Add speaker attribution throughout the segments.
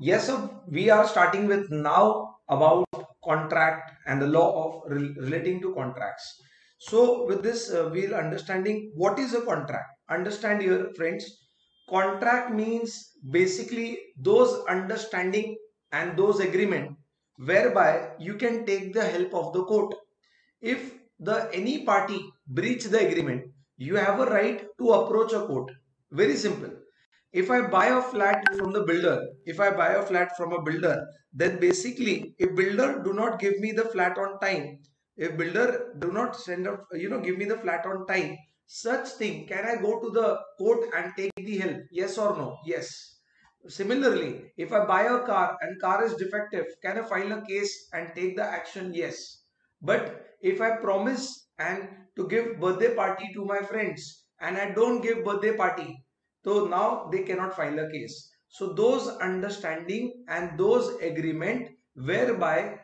Speaker 1: Yes, so we are starting with now about contract and the law of relating to contracts. So with this, we'll understanding what is a contract. Understand here, friends. Contract means basically those understanding and those agreement whereby you can take the help of the court. If the any party breach the agreement, you have a right to approach a court. Very simple. If I buy a flat from the builder, if I buy a flat from a builder, then basically if builder do not give me the flat on time, if builder do not send up, give me the flat on time, such thing, can I go to the court and take the help? Yes or no? Yes. Similarly, if I buy a car and car is defective, can I file a case and take the action? Yes. But if I promise and to give birthday party to my friends and I don't give birthday party, so now they cannot file a case. So those understanding and those agreement whereby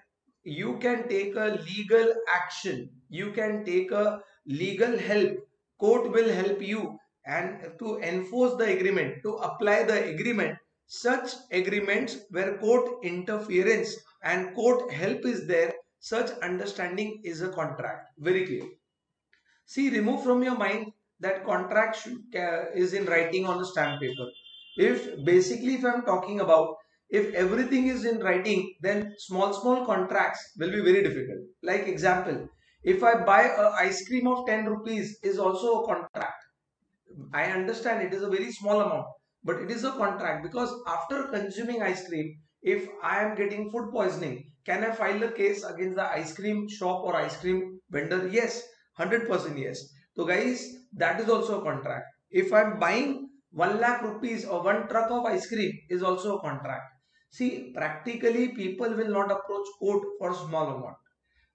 Speaker 1: you can take a legal action, you can take a legal help, court will help you and to enforce the agreement, to apply the agreement, such agreements where court interference and court help is there, such understanding is a contract. Very clear. See, remove from your mind that contract is in writing on the stamp paper. If basically, if I'm talking about if everything is in writing, then small contracts will be very difficult. Like example, if I buy a ice cream of 10 rupees is also a contract. I understand it is a very small amount, but it is a contract because after consuming ice cream, if I am getting food poisoning, can I file a case against the ice cream shop or ice cream vendor? Yes, 100% yes. So guys, that is also a contract. If I'm buying 1 lakh rupees or one truck of ice cream is also a contract. See, practically people will not approach court for small amount.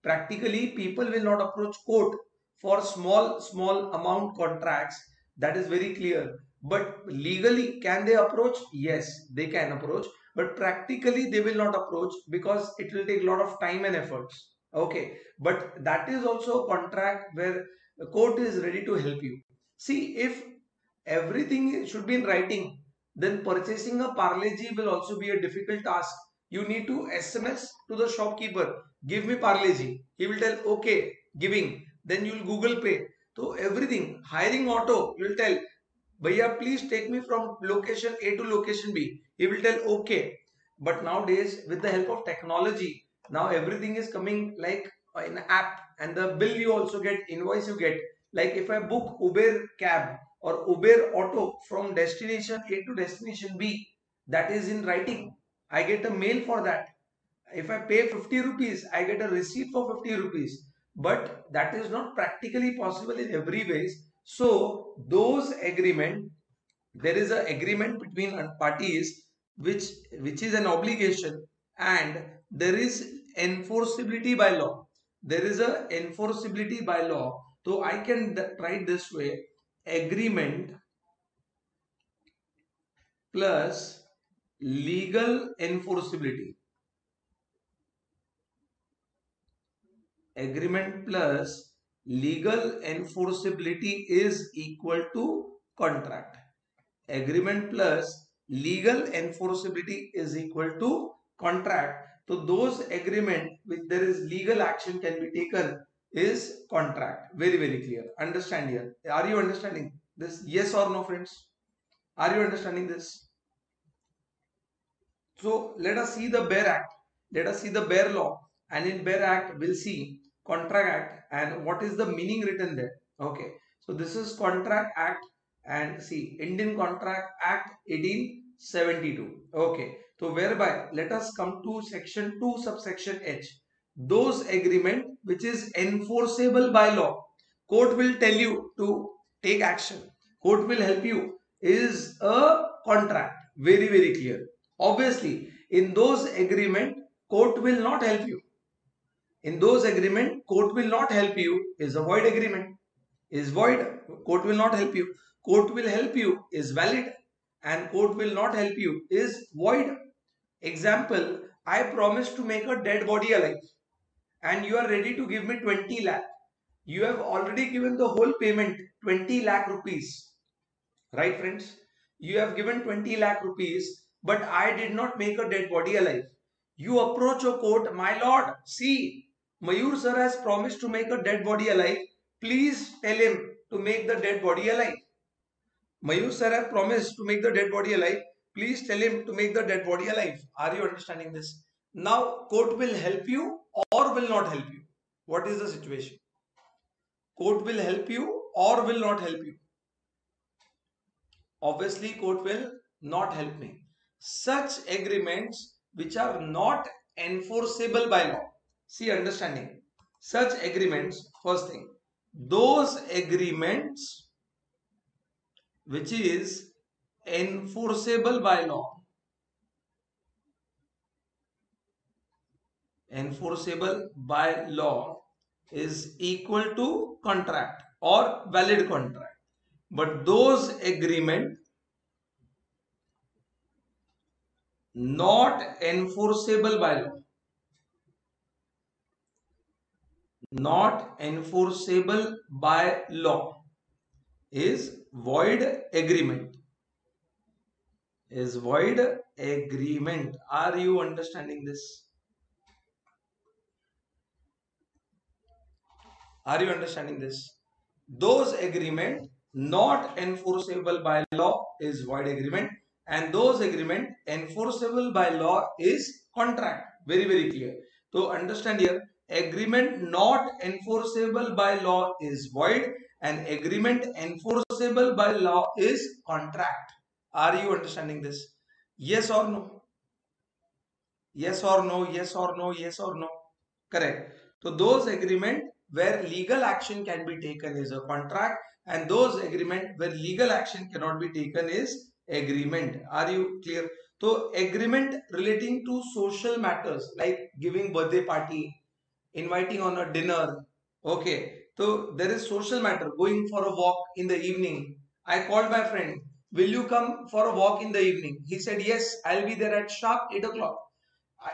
Speaker 1: Practically people will not approach court for small amount contracts. That is very clear. But legally can they approach? Yes, they can approach, but practically they will not approach because it will take a lot of time and efforts. Okay, but that is also a contract where the court is ready to help you. See, if everything should be in writing, then purchasing a Parle G will also be a difficult task. You need to SMS to the shopkeeper, give me Parle G. He will tell, okay, giving. Then you will Google Pay. So everything, hiring auto, you will tell, Bhaiya, please take me from location A to location B. He will tell, okay. But nowadays, with the help of technology, now everything is coming like an app, and the bill you also get, invoice you get. Like if I book Uber cab or Uber auto from destination A to destination B, that is in writing. I get a mail for that. If I pay 50 rupees, I get a receipt for 50 rupees. But that is not practically possible in every ways. So those agreement, there is an agreement between parties which which is an obligation, and there is enforceability by law. There is a enforceability by law. So I can write this way: agreement plus legal enforceability. Agreement plus legal enforceability is equal to contract. Agreement plus legal enforceability is equal to contract. So those agreement which there is legal action can be taken is contract. Very, very clear. Understand here. Are you understanding this? Yes or no, friends? Are you understanding this? So let us see the Bare Act. Let us see the Bare Law. And in Bare Act, we'll see Contract Act and what is the meaning written there. Okay. So this is Contract Act, and see Indian Contract Act 1872. Okay. So whereby let us come to section 2 subsection H. Those agreement which is enforceable by law. Court will tell you to take action. Court will help you is a contract. Very, very clear. Obviously, in those agreement, court will not help you. In those agreement, court will not help you is a void agreement. Is void, court will not help you. Court will help you is valid, and court will not help you is void. Example, I promise to make a dead body alive and you are ready to give me 20 lakh. You have already given the whole payment 20 lakh rupees. Right, friends? You have given 20 lakh rupees, but I did not make a dead body alive. You approach a court, my lord, see, Mayur sir has promised to make a dead body alive. Please tell him to make the dead body alive. Mayur sir has promised to make the dead body alive. Please tell him to make the dead body alive. Are you understanding this? Now, court will help you or will not help you. What is the situation? Court will help you or will not help you. Obviously, court will not help me. Such agreements which are not enforceable by law. See, understanding. Such agreements, first thing, those agreements which is enforceable by law. Enforceable by law is equal to contract or valid contract. But those agreement not enforceable by law, not enforceable by law is void agreement. Is void agreement. Are you understanding this? Are you understanding this? Those agreement not enforceable by law is void agreement, and those agreement enforceable by law is contract. Very, very clear. So understand here, agreement not enforceable by law is void and agreement enforceable by law is contract. Are you understanding this? Yes or no? Yes or no? Yes or no? Yes or no? Correct. So those agreement where legal action can be taken is a contract, and those agreement where legal action cannot be taken is agreement. Are you clear? So agreement relating to social matters like giving birthday party, inviting on a dinner. Okay. So there is social matter, going for a walk in the evening. I called my friend, will you come for a walk in the evening? He said, yes, I'll be there at sharp 8 o'clock.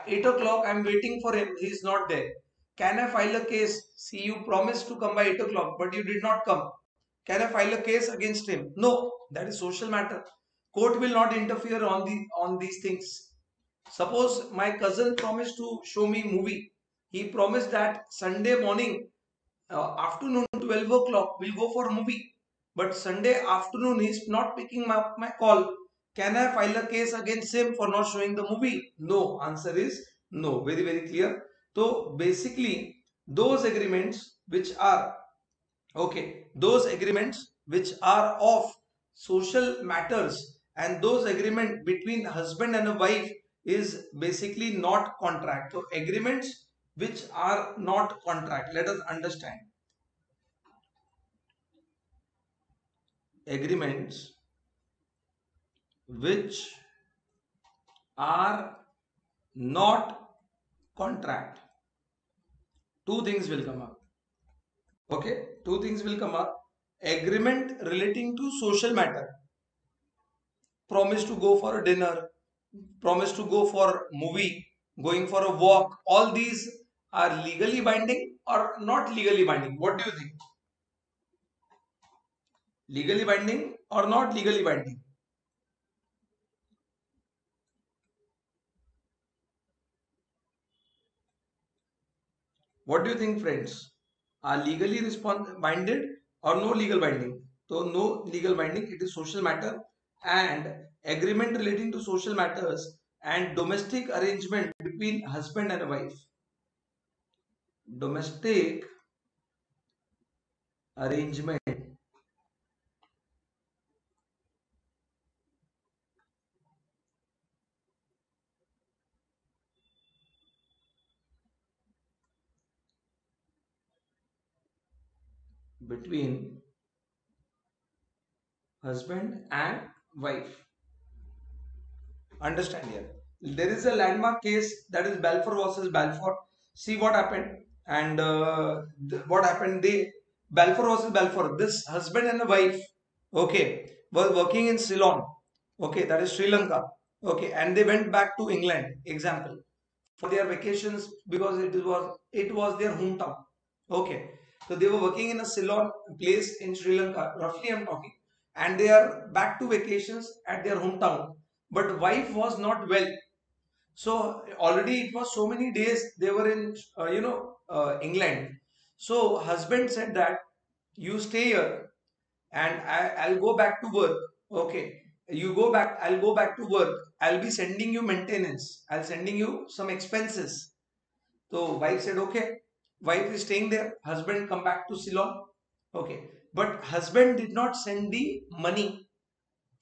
Speaker 1: 8 o'clock, I'm waiting for him. He's not there. Can I file a case? See, you promised to come by 8 o'clock, but you did not come. Can I file a case against him? No, that is social matter. Court will not interfere on these things. Suppose my cousin promised to show me movie. He promised that Sunday morning, afternoon 12 o'clock, we'll go for a movie. But Sunday afternoon, he's not picking my call. Can I file a case against him for not showing the movie? No. Answer is no. Very, very clear. So basically, those agreements which are okay, those agreements which are of social matters and those agreement between husband and a wife is basically not contract. So agreements which are not contract. Let us understand. Agreements which are not contract. Two things will come up. Okay, two things will come up. Agreement relating to social matter. Promise to go for a dinner, promise to go for movie, going for a walk. All these are legally binding or not legally binding. What do you think? Legally binding or not legally binding? What do you think, friends? Are legally binded or no legal binding? So no legal binding, it is social matter, and agreement relating to social matters and domestic arrangement between husband and wife. Domestic arrangement between husband and wife. Understand here. There is a landmark case, that is Balfour versus Balfour. See what happened, and what happened. They Balfour versus Balfour. This husband and a wife, okay, were working in Ceylon. Okay, that is Sri Lanka. Okay, and they went back to England. Example, for their vacations because it was their hometown. Okay, so they were working in a Ceylon place in Sri Lanka. Roughly, I'm talking, and they are back to vacations at their hometown. but wife was not well. So already it was so many days they were in England. So husband said that you stay here and I'll go back to work. Okay, you go back. I'll go back to work. I'll be sending you maintenance. I'll sending you some expenses. So wife said okay. Wife is staying there. Husband come back to Ceylon. Okay, but husband did not send the money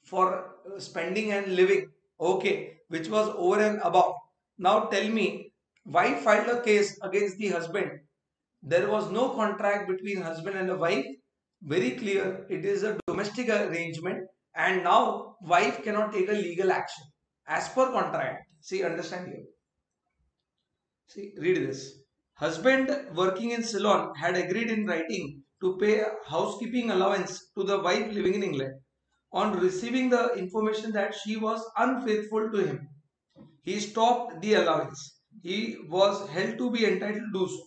Speaker 1: for spending and living. Okay, which was over and above. Now tell me, wife filed a case against the husband. There was no contract between husband and a wife. Very clear, it is a domestic arrangement, and now wife cannot take a legal action as per contract. See, understand here. See, read this. Husband working in Ceylon had agreed in writing to pay a housekeeping allowance to the wife living in England. On receiving the information that she was unfaithful to him, he stopped the allowance. He was held to be entitled to do so.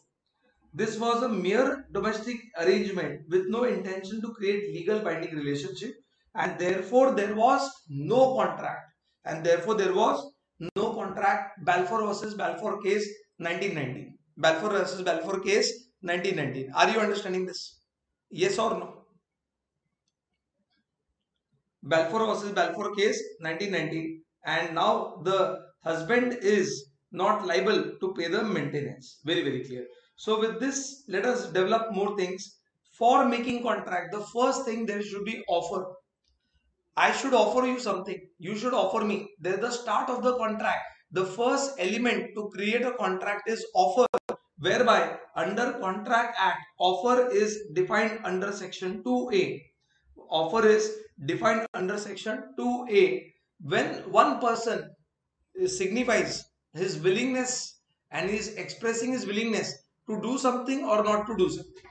Speaker 1: This was a mere domestic arrangement with no intention to create legal binding relationship, and therefore there was no contract. And therefore there was no contract. Balfour versus Balfour case 1919. Balfour versus Balfour case 1919. Are you understanding this? Yes or no? Balfour versus Balfour case 1919, and now the husband is not liable to pay the maintenance. Very, very clear. So with this, let us develop more things. For making contract, the first thing there should be offer. I should offer you something. You should offer me. There's the start of the contract. The first element to create a contract is offer, whereby under Contract Act, offer is defined under section 2A. Offer is defined under section 2A. When one person signifies his willingness and is expressing his willingness to do something or not to do something,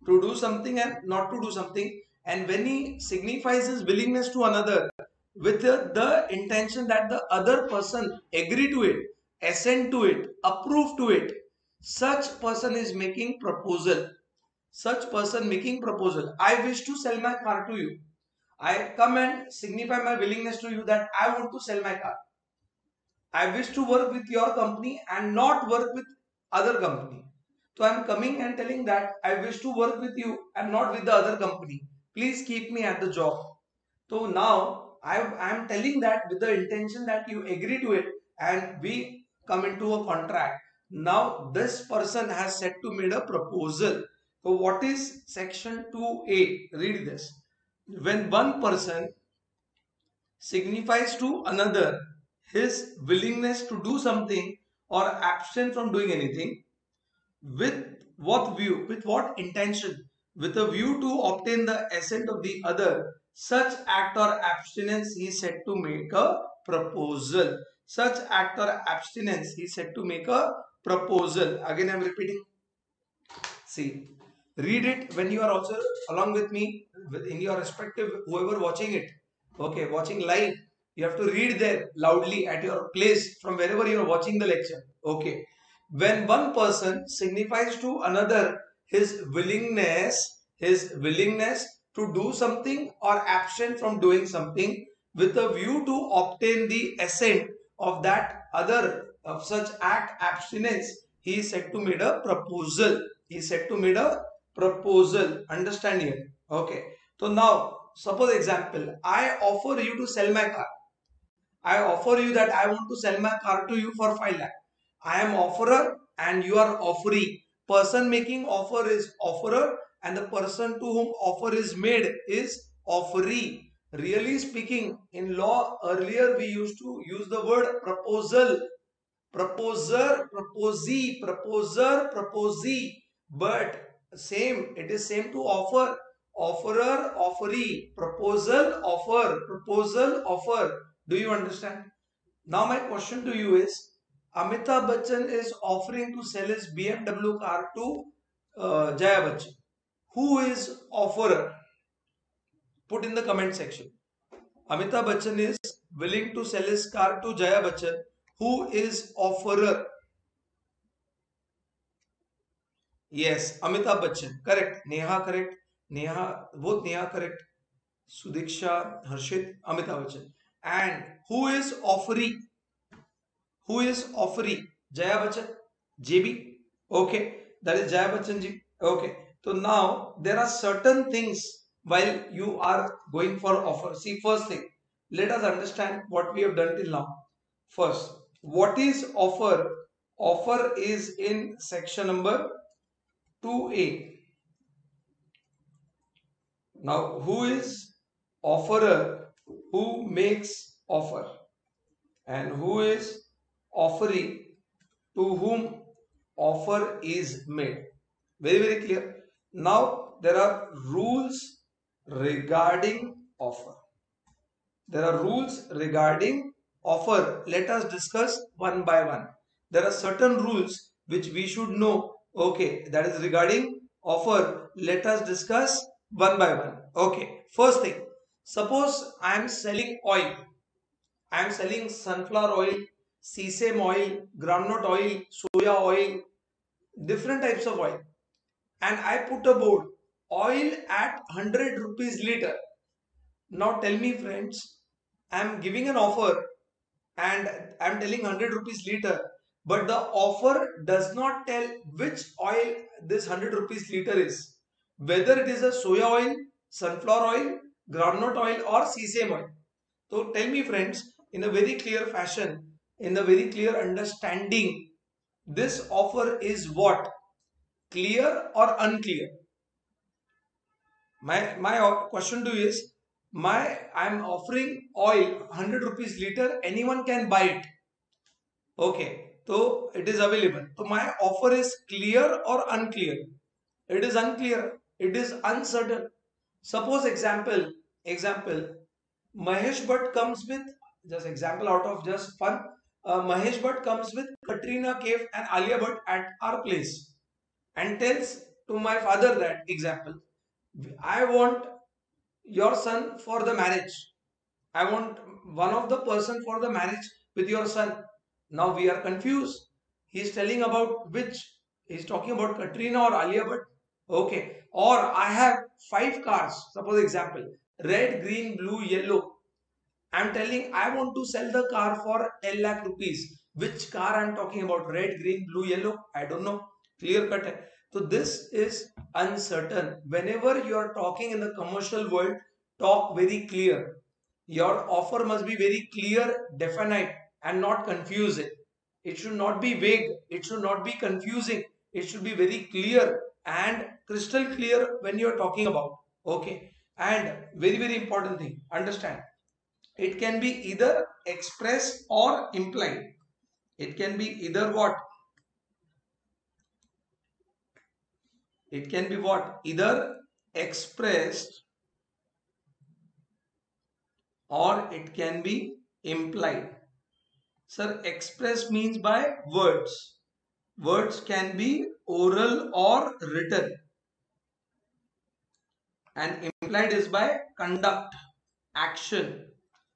Speaker 1: to do something and not to do something, and when he signifies his willingness to another with the intention that the other person agree to it, assent to it, approve to it, such person is making proposal. Such person making proposal. I wish to sell my car to you. I come and signify my willingness to you that I want to sell my car. I wish to work with your company and not work with other company. So I am coming and telling that I wish to work with you and not with the other company. Please keep me at the job. So now I am telling that with the intention that you agree to it and we come into a contract. Now this person has said to made a proposal. So what is section 2A? Read this. When one person signifies to another his willingness to do something or abstain from doing anything, with what view, with what intention, with a view to obtain the assent of the other, such act or abstinence he is said to make a proposal. Such act or abstinence he is said to make a proposal. Again I am repeating. See, read it when you are also along with me in your respective, whoever watching it. Okay, watching live. You have to read there loudly at your place from wherever you are watching the lecture. Okay. When one person signifies to another his willingness to do something or abstain from doing something with a view to obtain the assent of that other of such act abstinence, he is said to made a proposal. He is said to made a proposal. Understand here? Okay. So now, suppose example, I offer you to sell my car. I offer you that I want to sell my car to you for 5 lakh. I am offerer and you are offeree. Person making offer is offerer and the person to whom offer is made is offeree. Really speaking, in law earlier we used to use the word proposal, proposer, proposee, proposer, proposee. But same, it is same to offer, offerer, offeree, proposal, offer, proposal, offer. Do you understand? Now my question to you is, Amitabh Bachchan is offering to sell his BMW car to Jaya Bachchan. Who is offerer? Put in the comment section. Amitabh Bachchan is willing to sell his car to Jaya Bachchan. Who is offerer? Yes, Amitabh Bachchan. Correct. Neha correct. Neha, both Neha correct. Sudiksha, Harshit, Amitabh Bachchan. And who is offering? Who is offering? Jaya Bachchan, JB. Okay, that is Jaya Bachchan ji. Okay, so now there are certain things while you are going for offer. See, first thing, let us understand what we have done till now. First, what is offer? Offer is in section number 2A. Now, who is offerer? Who makes offer? And who is offering? To whom offer is made. Very, very clear. Now, there are rules regarding offer. There are rules regarding offer. Let us discuss one by one. There are certain rules which we should know. Okay, that is regarding offer. Let us discuss one by one. Okay, first thing. Suppose I am selling oil. I am selling sunflower oil, sesame oil, groundnut oil, soya oil, different types of oil. And I put a board, oil at 100 rupees liter. Now tell me friends, I am giving an offer and I am telling 100 rupees liter, but the offer does not tell which oil this 100 rupees liter is. Whether it is a soya oil, sunflower oil, groundnut oil or sesame oil. So tell me friends, in a very clear fashion, in a very clear understanding, this offer is what? Clear or unclear? My question to you is, I'm offering oil 100 rupees liter, anyone can buy it. Okay, so it is available. So my offer is clear or unclear? It is unclear. It is uncertain. Suppose example, Mahesh Bhatt comes with, just example out of just fun. Mahesh Bhatt comes with Katrina Kaif and Alia Bhatt at our place and tells to my father that example, I want your son for the marriage. I want one of the person for the marriage with your son. Now we are confused. He is telling about which? He is talking about Katrina or Alia Bhatt. Okay. Or I have 5 cars. Suppose example, red, green, blue, yellow. I am telling I want to sell the car for 10 lakh rupees. Which car I am talking about? Red, green, blue, yellow? I don't know. Clear cut. So this is uncertain. Whenever you are talking in the commercial world, talk very clear. Your offer must be very clear, definite, and not confusing. It should not be vague. It should not be confusing. It should be very clear and crystal clear when you are talking about. Okay. And very, very important thing. Understand. It can be either expressed or implied. It can be either what? It can be what? Either expressed or it can be implied. Sir, express means by words. Words can be oral or written. And implied is by conduct, action.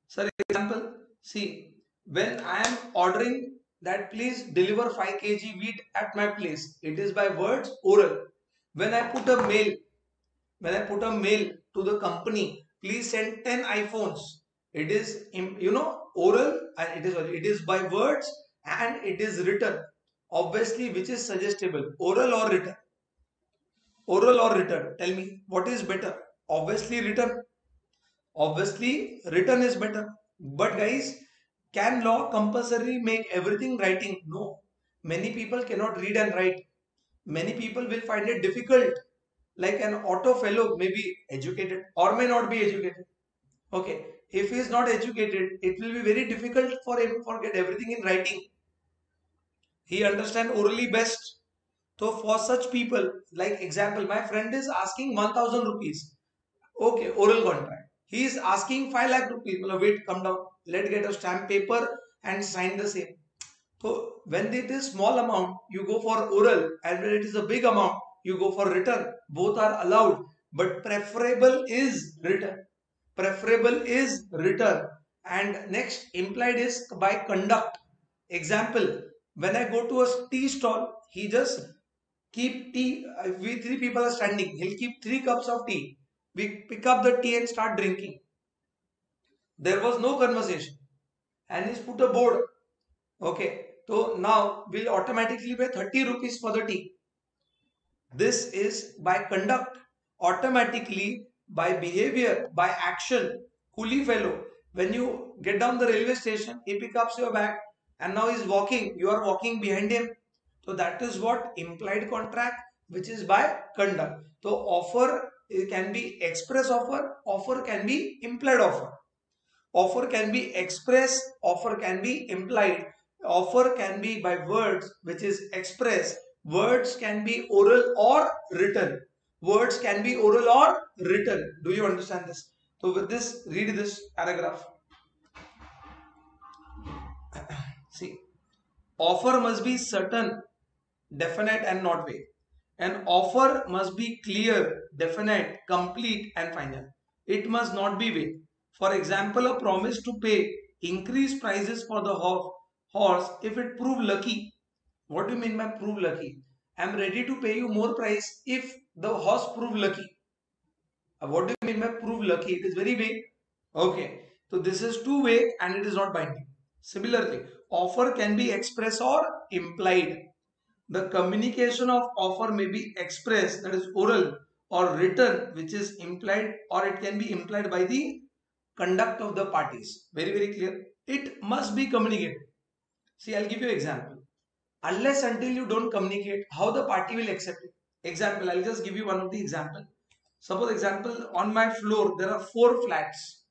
Speaker 1: Sir, example, see, when I am ordering that please deliver 5 kg wheat at my place, it is by words, oral. When I put a mail, when I put a mail to the company, please send 10 iPhones. It is, oral, and it is by words and it is written. Obviously, which is suggestible, oral or written? Oral or written? Tell me, what is better? Obviously, written. Obviously, written is better. But guys, can law compulsory make everything writing? No. Many people cannot read and write. Many people will find it difficult. Like an auto fellow may be educated or may not be educated. Okay. If he is not educated, it will be very difficult for him to forget everything in writing. He understand orally best. So for such people, like example, my friend is asking 1000 rupees. Okay, oral contract. He is asking 5 lakh rupees. Well, wait, come down. Let's get a stamp paper and sign the same. So when it is small amount, you go for oral, and when it is a big amount, you go for written. Both are allowed, but preferable is written. Preferable is written. And next, implied is by conduct. Example, when I go to a tea stall, he just keep tea. If we 3 people are standing, he'll keep 3 cups of tea. We pick up the tea and start drinking. There was no conversation, and he's put a board. Okay, so now we'll automatically pay 30 rupees for the tea. This is by conduct, automatically, by behavior, by action. Coolie fellow, when you get down the railway station, he picks up your bag and now he's walking. You are walking behind him. So that is what implied contract, which is by conduct. So offer can be express offer, offer can be implied offer. Offer can be express, offer can be implied, offer can be by words, which is express, words can be oral or written. Words can be oral or written. Do you understand this? So with this, read this paragraph. See, offer must be certain, definite and not vague. An offer must be clear, definite, complete and final. It must not be vague. For example, a promise to pay increased prices for the horse if it prove lucky. What do you mean by prove lucky? I am ready to pay you more price if the horse prove lucky. What do you mean by prove lucky? It is very vague. Okay. So this is too vague and it is not binding. Similarly, offer can be express or implied. The communication of offer may be expressed, that is oral, or written, which is implied, or it can be implied by the conduct of the parties. Very, very clear. It must be communicated. See, I'll give you an example. Unless until you don't communicate, how the party will accept it. Example, I'll just give you one of the example. Suppose example, on my floor, there are 4 flats.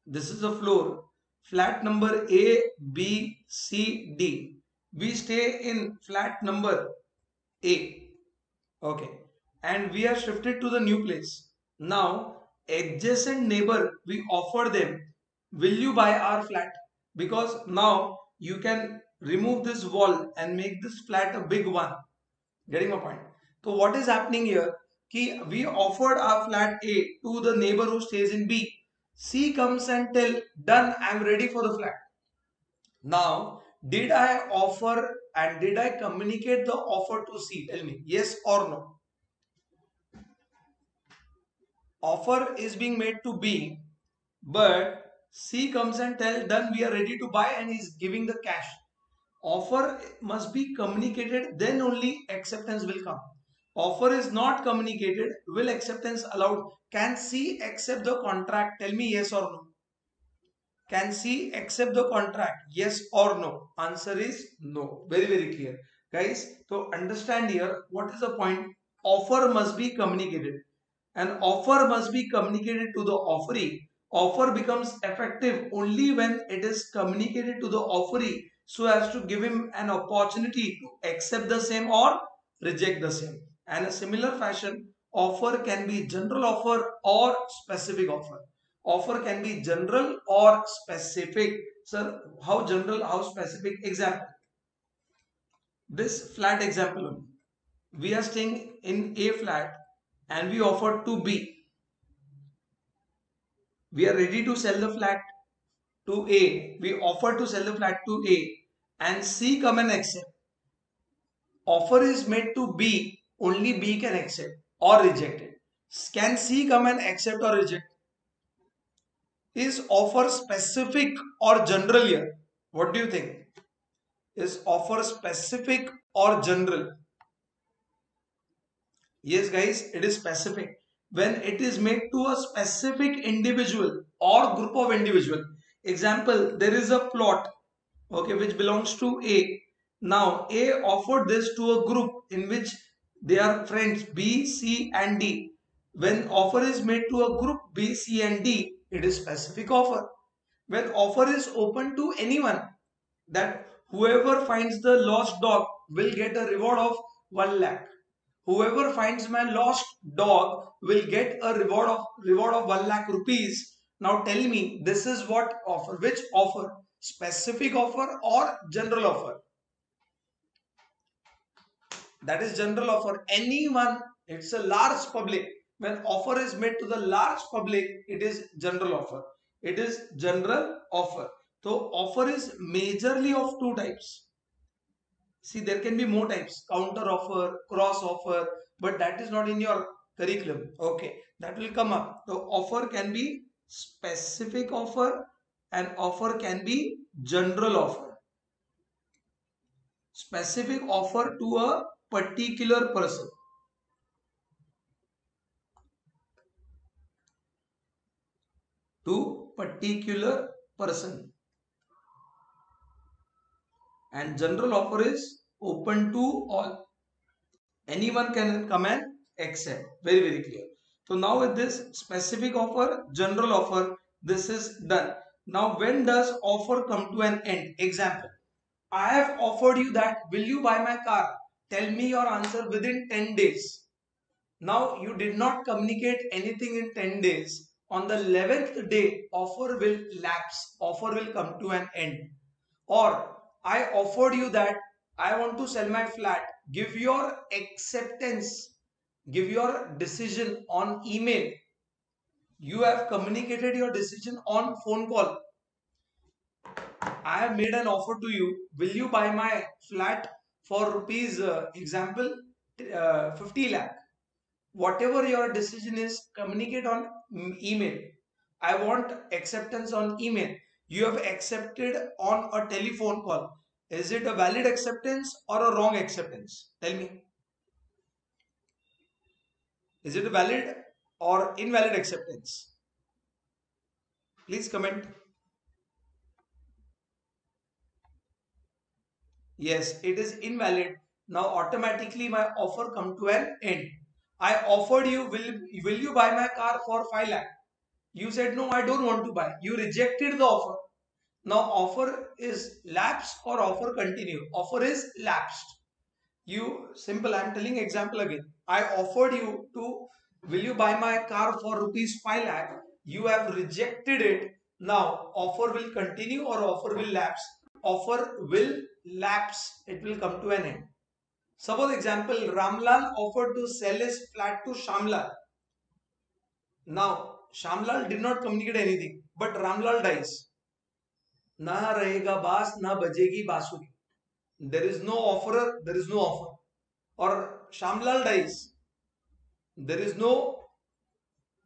Speaker 1: This is a floor. Flat number A, B, C, D. We stay in flat number A. Okay. And we are shifted to the new place. Now, adjacent neighbor, we offer them, will you buy our flat? Because now you can remove this wall and make this flat a big one. Getting my point? So what is happening here? We offered our flat A to the neighbor who stays in B. C comes and tell, done, I am ready for the flat. Now, did I offer and did I communicate the offer to C? Tell me, yes or no? Offer is being made to B, but C comes and tell, done, we are ready to buy, and is giving the cash. Offer must be communicated, then only acceptance will come. Offer is not communicated, will acceptance allowed? Can C accept the contract? Tell me yes or no. Can C accept the contract? Yes or no? Answer is no. Very, very clear. Guys, so understand here, what is the point? Offer must be communicated. An offer must be communicated to the offeree. Offer becomes effective only when it is communicated to the offeree so as to give him an opportunity to accept the same or reject the same. And a similar fashion, offer can be general offer or specific offer. Offer can be general or specific. Sir, how general, how specific? Example. This flat example only. We are staying in A flat and we offer to B. We are ready to sell the flat to A. We offer to sell the flat to A and C come and accept. Offer is made to B, only B can accept or reject it. Can C come and accept or reject? Is offer specific or general here? What do you think? Is offer specific or general? Yes guys, it is specific. When it is made to a specific individual or group of individual. Example, there is a plot, okay, which belongs to A. Now A offered this to a group in which they are friends B, C and D. When offer is made to a group B, C and D, it is specific offer. When offer is open to anyone, that whoever finds the lost dog will get a reward of 1 lakh. Whoever finds my lost dog will get a reward of 1 lakh rupees. Now tell me, this is what offer? Which offer? Specific offer or general offer? That is general offer. Anyone, it's a large public. When offer is made to the large public, it is general offer. It is general offer. So offer is majorly of 2 types. See, there can be more types, counter offer, cross offer, but that is not in your curriculum. Okay, that will come up. So offer can be specific offer and offer can be general offer. Specific offer to a particular person. To particular person. And general offer is open to all. Anyone can come and accept. Very, very clear. So now with this specific offer, general offer, this is done. Now when does offer come to an end? Example, I have offered you that, will you buy my car? Tell me your answer within 10 days. Now you did not communicate anything in 10 days. On the 11th day, offer will lapse. Offer will come to an end. Or I offered you that I want to sell my flat. Give your acceptance. Give your decision on email. You have communicated your decision on phone call. I have made an offer to you. Will you buy my flat for rupees, example, 50 lakh? Whatever your decision is, communicate on email. I want acceptance on email. You have accepted on a telephone call. Is it a valid acceptance or a wrong acceptance? Tell me. Is it a valid or invalid acceptance? Please comment. Yes, it is invalid. Now automatically my offer come to an end. I offered you, will you buy my car for 5 lakh? You said no, I don't want to buy. You rejected the offer. Now offer is lapsed or offer continue? Offer is lapsed. You simple, I am telling example again. I offered you to, will you buy my car for rupees 5 lakh? You have rejected it. Now offer will continue or offer will lapse? Offer will lapse. It will come to an end. Suppose example, Ramlal offered to sell his flat to Shamlal. Now Shamlal did not communicate anything, but Ramlal dies. ना रहेगा बास ना बजेगी बांसुरी. There is no offerer, there is no offer. Or Shamlal dies, there is no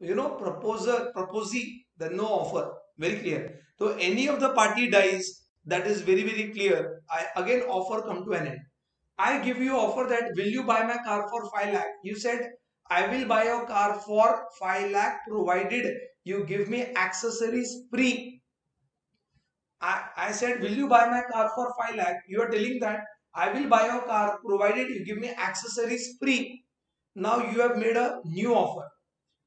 Speaker 1: proposee, there is no offer. Very clear. So any of the party dies, that is very, very clear. I again offer come to an end. I give you offer that, will you buy my car for 5 lakh? You said I will buy your car for 5 lakh provided you give me accessories free. I said, will you buy my car for 5 lakh? You are telling that I will buy your car provided you give me accessories free. Now you have made a new offer.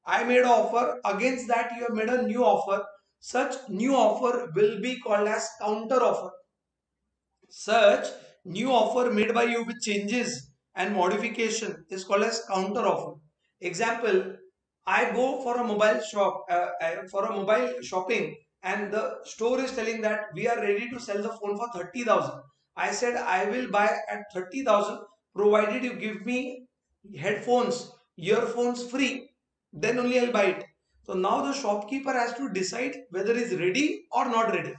Speaker 1: I made an offer. Against that you have made a new offer. Such new offer will be called as counter offer. Such new offer made by you with changes and modification is called as counter offer. Example, I go for a mobile shop, for a mobile shopping, and the store is telling that we are ready to sell the phone for 30,000. I said I will buy at 30,000 provided you give me headphones, earphones free. Then only I'll buy it. So now the shopkeeper has to decide whether he's ready or not ready.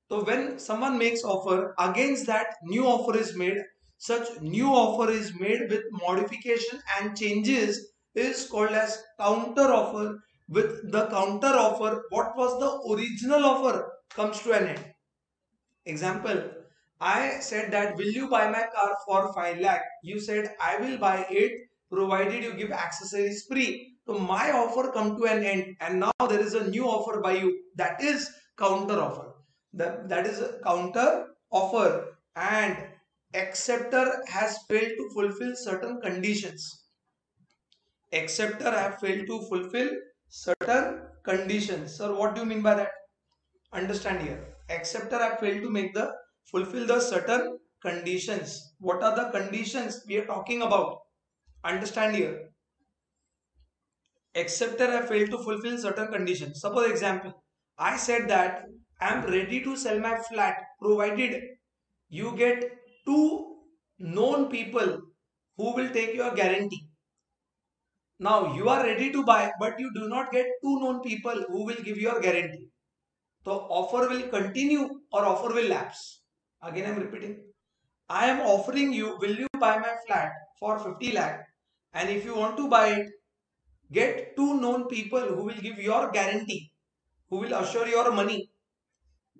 Speaker 1: So when someone makes offer, against that new offer is made. Such new offer is made with modification and changes is called as counter offer. With the counter offer, what was the original offer comes to an end. Example, I said that, will you buy my car for 5 lakh? You said I will buy it provided you give accessories free. So my offer come to an end and now there is a new offer by you, that is counter offer. That is a counter offer, and acceptor has failed to fulfill certain conditions. Acceptor have failed to fulfill certain conditions. Sir, what do you mean by that? Understand here. Acceptor have failed to make the fulfill the certain conditions. What are the conditions we are talking about? Understand here. Acceptor have failed to fulfill certain conditions. Suppose example, I said that I am ready to sell my flat provided you get two known people who will take your guarantee. Now you are ready to buy, but you do not get two known people who will give your guarantee. So offer will continue or offer will lapse. Again I am repeating. I am offering you, will you buy my flat for 50 lakh? And if you want to buy it, get two known people who will give your guarantee. who will assure your money.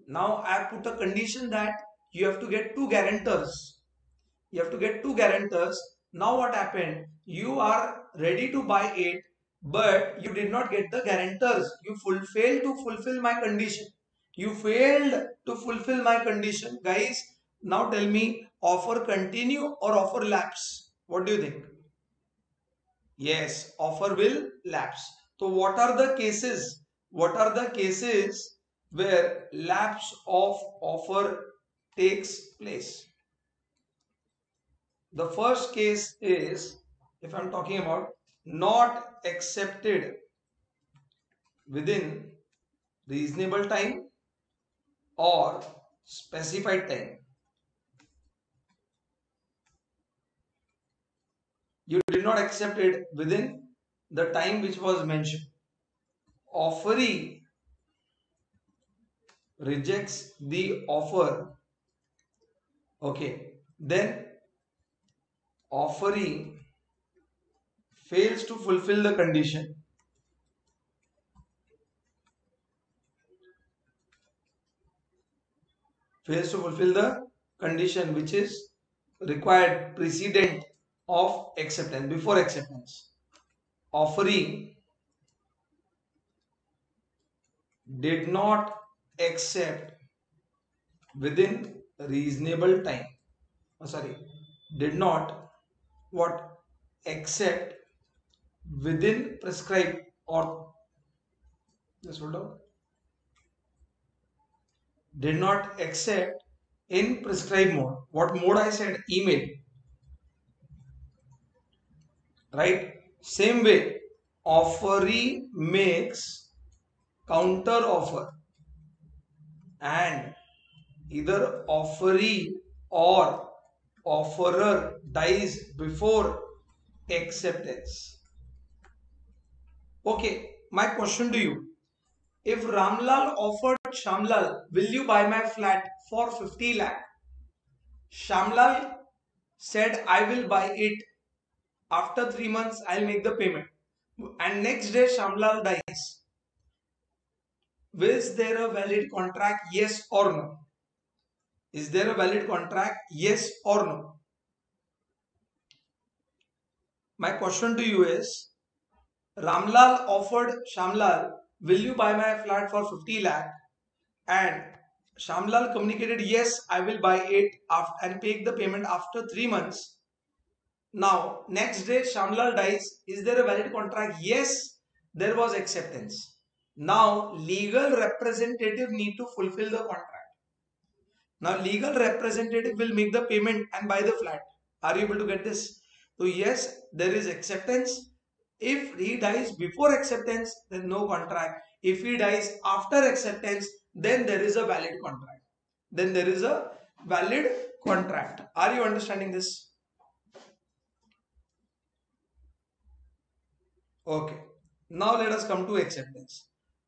Speaker 1: Now I have put a condition that you have to get two guarantors. You have to get two guarantors. Now what happened? You are ready to buy it, but you did not get the guarantors. You failed to fulfill my condition. You failed to fulfill my condition. Guys, now tell me, offer continue or offer lapse? What do you think? Yes, offer will lapse. So what are the cases? What are the cases where lapse of offer takes place? The first case is, if I'm talking about not accepted within reasonable time or specified time. You did not accept it within the time which was mentioned. Offeree rejects the offer. Okay. Then offeree fails to fulfill the condition. Fails to fulfill the condition which is required precedent of acceptance, before acceptance. Offeree did not accept within reasonable time. Oh, sorry, did not what accept within prescribed, or just hold on, did not accept in prescribed mode. What mode I said? Email, right? Same way, offeree makes counter offer, and either offeree or offerer dies before acceptance. Okay, my question to you. If Ramlal offered Shamlal, will you buy my flat for 50 lakh? Shamlal said, I will buy it. After 3 months, I'll make the payment. And next day, Shamlal dies. Is there a valid contract? Yes or no? Is there a valid contract? Yes or no? My question to you is, Ramlal offered Shamlal, will you buy my flat for 50 lakh? And Shamlal communicated, yes, I will buy it and pay the payment after 3 months. Now, next day Shamlal dies. Is there a valid contract? Yes, there was acceptance. Now, legal representative need to fulfill the contract. Now, legal representative will make the payment and buy the flat. Are you able to get this? So, yes, there is acceptance. If he dies before acceptance, then no contract. If he dies after acceptance, then there is a valid contract. Then there is a valid contract. Are you understanding this? Okay. Now let us come to acceptance.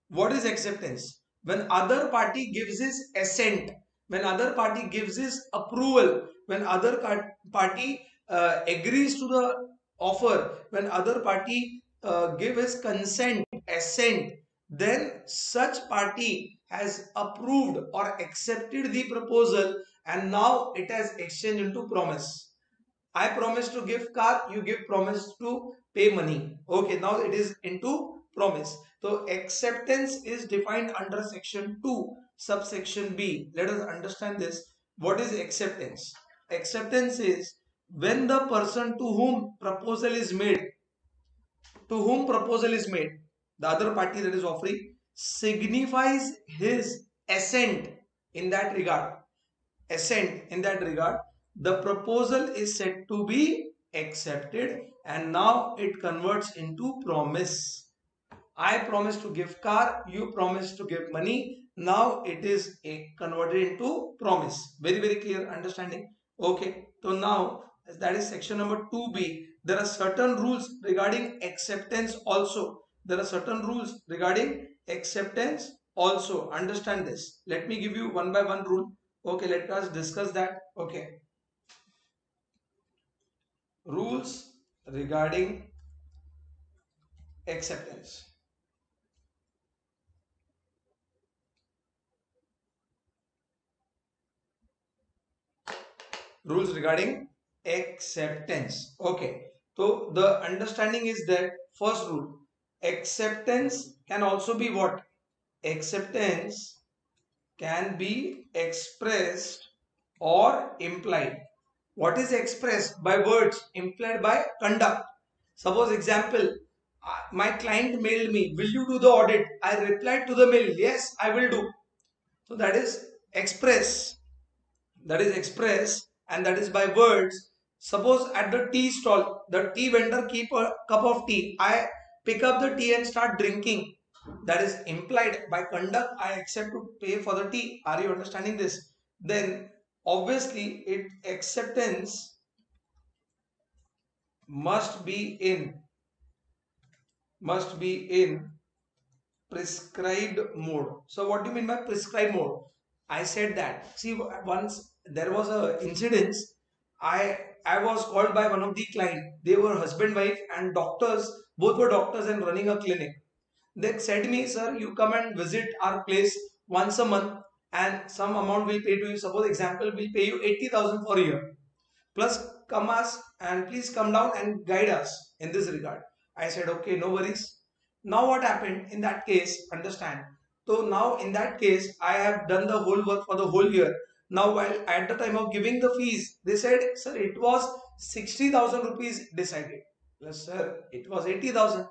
Speaker 1: What is acceptance? When other party gives his assent, when other party gives his approval, when other party agrees to the offer, when other party give his consent, assent, then such party has approved or accepted the proposal, and now it has exchanged into promise. I promise to give car, you give promise to pay money. Okay, now it is into promise. So acceptance is defined under section 2, subsection B. Let us understand this. What is acceptance? Acceptance is when the person to whom proposal is made, the other party that is offering, signifies his assent in that regard. Assent in that regard, the proposal is said to be accepted, and now it converts into promise. I promise to give car, you promise to give money. Now it is converted into promise. Very, very clear understanding. Okay, so now that is section number 2B. There are certain rules regarding acceptance also. There are certain rules regarding acceptance also. Understand this. Let me give you one by one rule. Okay, let us discuss that. Okay. Rules regarding acceptance. rules regarding acceptance. Okay, so the understanding is that first rule, acceptance can also be what? Acceptance can be expressed or implied. What is expressed by words? Implied by conduct. Suppose example, my client mailed me, will you do the audit? I replied to the mail, yes, I will do. So that is express. That is express, and that is by words. Suppose at the tea stall, the tea vendor keep a cup of tea. I pick up the tea and start drinking. That is implied by conduct. I accept to pay for the tea. Are you understanding this? Then obviously it acceptance must be in must be in prescribed mode. So what do you mean by prescribed mode? I said that. See, once there was a incidence. I was called by one of the client. They were husband wife and doctors. Both were doctors and running a clinic. They said me, sir, you come and visit our place once a month, and some amount will pay to you. Suppose example, we'll pay you 80,000 for a year. Plus come us and please come down and guide us in this regard. I said, okay, no worries. Now what happened in that case, understand. So now in that case, I have done the whole work for the whole year. Now while at the time of giving the fees, they said, sir, it was 60,000 rupees decided. Yes, sir, it was 80,000.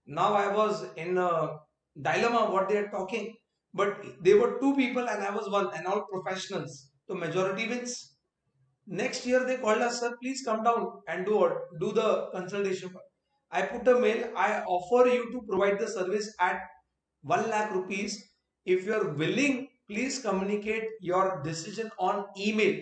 Speaker 1: Now I was in a dilemma what they are talking. But they were two people and I was one, and all professionals. So majority wins. Next year they called us, sir, please come down and do the consultation. I put a mail, I offer you to provide the service at 1 lakh rupees. If you are willing, please communicate your decision on email.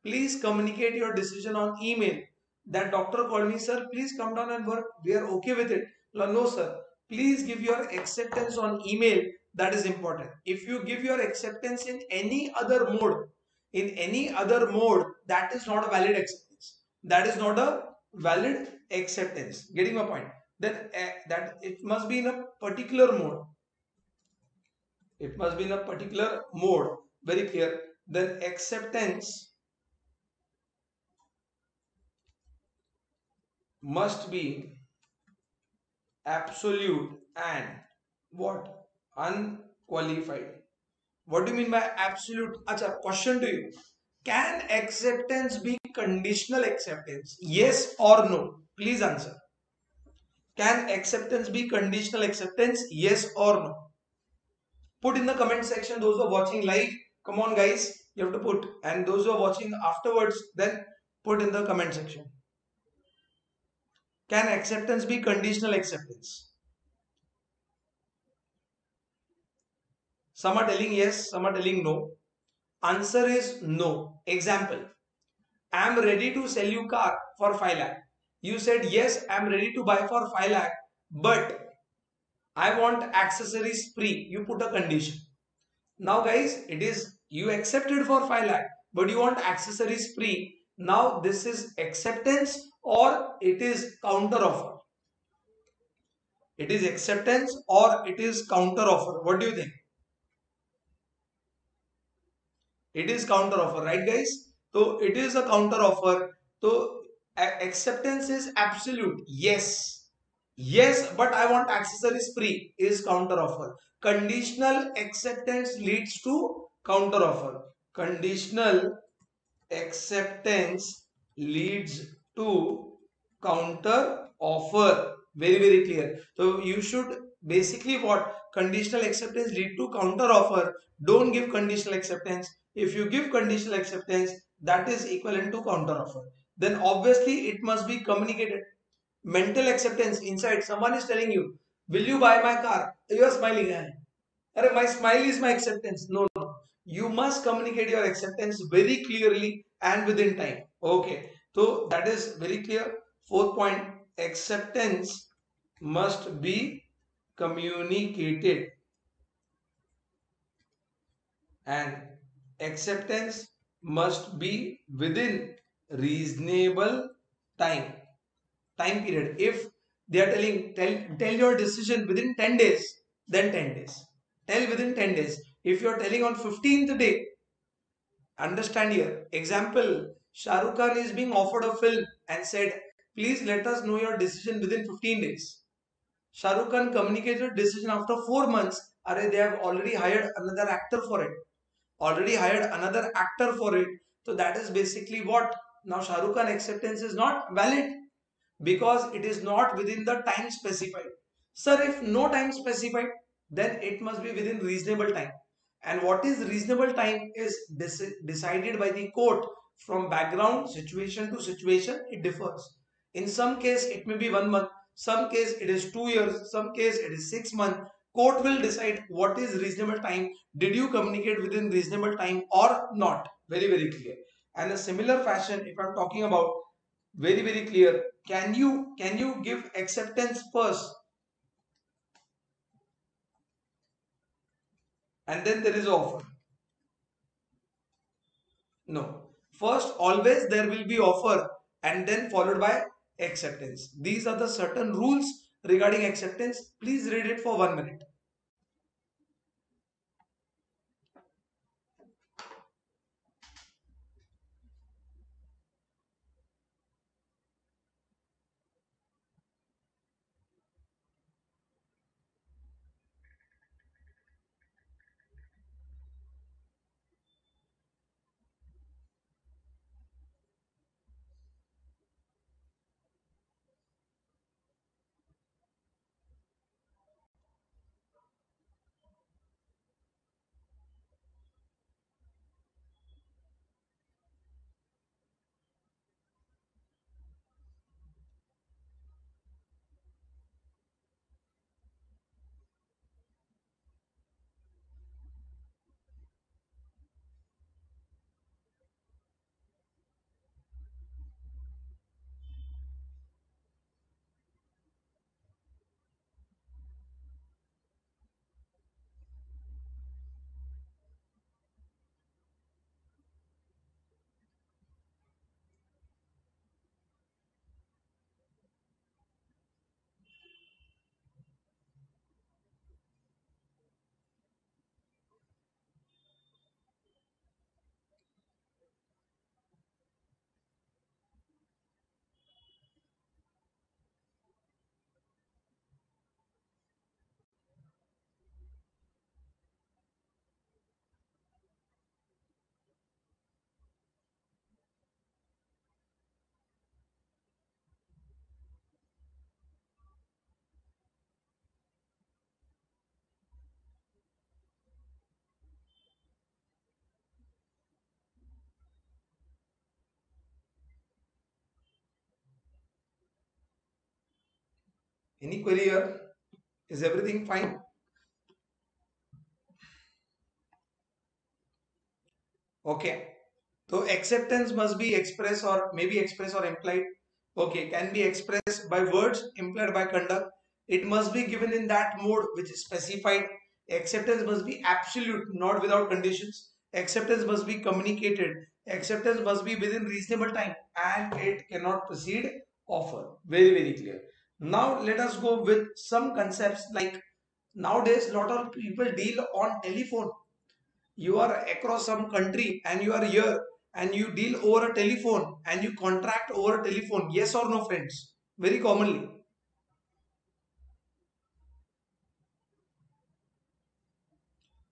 Speaker 1: Please communicate your decision on email. That doctor called me, sir, please come down and work. We are okay with it. No, sir. Please give your acceptance on email. That is important. If you give your acceptance in any other mode, that is not a valid acceptance. That is not a valid acceptance. Getting my point? Then that it must be in a particular mode. It must be in a particular mode. Very clear. Then acceptance must be absolute and what? Unqualified. What do you mean by absolute? Acha, question to you. Can acceptance be conditional acceptance? Yes or no? Please answer. Can acceptance be conditional acceptance? Yes or no? Put in the comment section those who are watching live. Come on guys, you have to put. And those who are watching afterwards, then put in the comment section. Can acceptance be conditional acceptance? Some are telling yes, some are telling no. Answer is no. Example, I am ready to sell you car for 5 lakh. You said yes, I am ready to buy for 5 lakh, but I want accessories free. You put a condition. Now guys, it is you accepted for 5 lakh, but you want accessories free. Now this is acceptance or it is counter offer. It is acceptance or it is counter offer. What do you think? It is counter offer, right guys? So it is a counter offer. So acceptance is absolute. Yes. Yes, but I want accessories free is counter offer. Conditional acceptance leads to counter offer. Conditional acceptance leads to counter offer. Very, very clear. So you should basically what? Conditional acceptance lead to counter offer. Don't give conditional acceptance. If you give conditional acceptance, that is equivalent to counter offer. Then obviously it must be communicated. Mental acceptance inside, someone is telling you, will you buy my car? You are smiling. My smile is my acceptance. No, no. You must communicate your acceptance very clearly and within time. Okay. So that is very clear. Fourth point, acceptance must be communicated, and acceptance must be within reasonable time period. If they are tell your decision within 10 days, then 10 days. Tell within 10 days. If you are telling on 15th day, understand here. Example, Shah Rukh Khan is being offered a film and said, please let us know your decision within 15 days. Shah Rukh Khan communicated decision after 4 months. Are they have already hired another actor for it. Already hired another actor for it. So that is basically what. Now Shah Rukh Khan acceptance is not valid because it is not within the time specified. Sir, if no time specified, then it must be within reasonable time. And what is reasonable time is decided by the court from background, situation to situation, it differs. In some case, it may be 1 month, some case it is 2 years, some case it is 6 months. Court will decide what is reasonable time. Did you communicate within reasonable time or not? Very, very clear. And a similar fashion, if I'm talking about very, very clear, can you give acceptance first and then there is offer? No. First, always there will be offer and then followed by acceptance. These are the certain rules regarding acceptance. Please read it for 1 minute. Any query here? Is everything fine? Okay. So acceptance must be expressed or maybe expressed or implied. Okay, can be expressed by words, implied by conduct. It must be given in that mode which is specified. Acceptance must be absolute, not without conditions. Acceptance must be communicated. Acceptance must be within reasonable time and it cannot precede offer. Very, very clear. Now let us go with some concepts like nowadays lot of people deal on telephone. You are across some country and you are here and you deal over a telephone and you contract over a telephone. Yes or no, friends? Very commonly.